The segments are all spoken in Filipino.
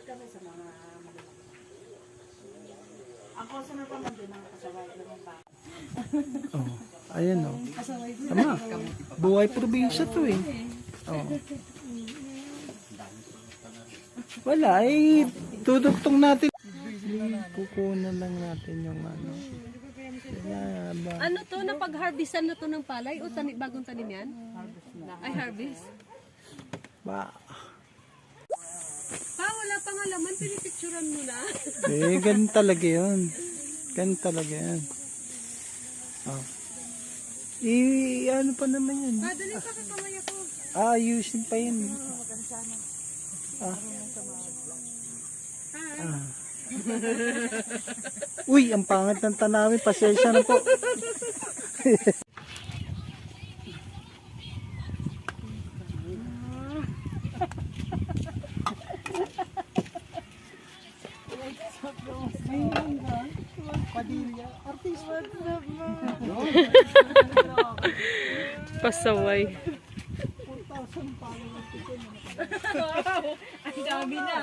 kami sa mga malulang. Ang customer pa man din ang kasabay ng pa. Oh, ayan oh. Tama. Buhay probinsya to eh. Oh. Wala eh. Tudugtong natin. Kukunan lang natin yung ano. Ano to, napag-harvestan na to ng palay o bagong tanim yan? Ay, harvest. Ba. Wala pang alaman, pinipicturan mo na. Ganun talaga yun. Ganun talaga yun. Oh. Ano pa naman yun? Dali pa kakamay ako. Ayusin pa yun. Uy, ang pangit ng tanawin. Pasensya na po. Pasaway. Ang dami na.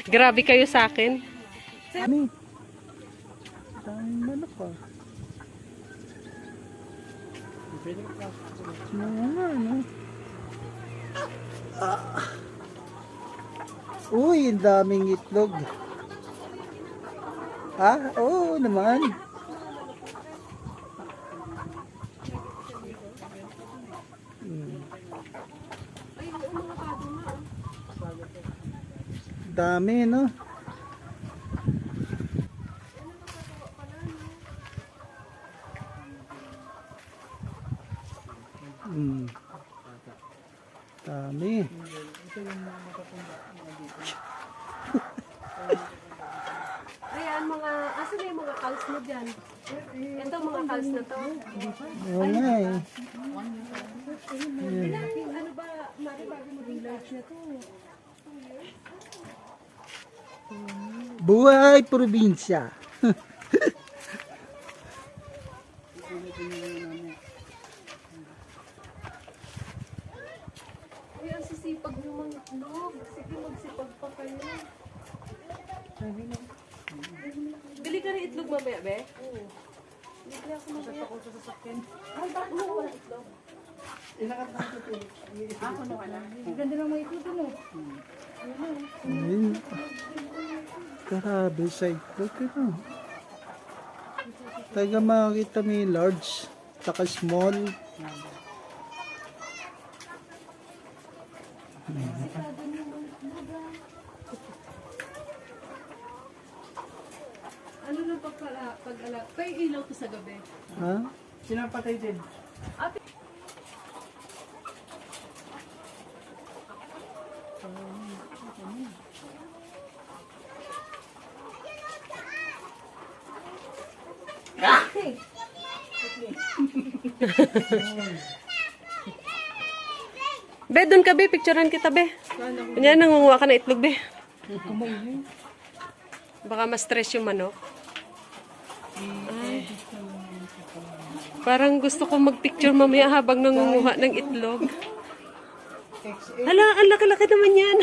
Grabe kayo sa akin. Ano? Daming manok pa. Ano? Uy, ang daming itlog. Oo naman. Dami, no? Dami. Ayan, asan na yung mga cows mo dyan? Ito mga cows na to. Oo nga eh. Ano ba, Mari, bago maging large na to? Buhay probinsya. Uy, ang sisipag ng mga itlog. Sige, magsipag pa kayo. Bili ka rin itlog mamaya, be? Oo. Bili ako mamaya. Ako sa sasakyan. Ay, bakit mo wala itlog? Ako na wala. Ganda ng mga ito no. Ayun. Grabe sa itlog. Ano? Taga makakita may large. Saka small. Ano nang pag-ala? Kaya ilaw to sa gabi. Ha? Sinapatay din. Be, doon ka, be. Picturean kita, be. Kanya, nangunguha ka na itlog, be. Baka ma-stress yung manok. Ay. Parang gusto ko mag-picture mamaya habang nangunguha ng itlog. Hala, ang laki-laki naman yan.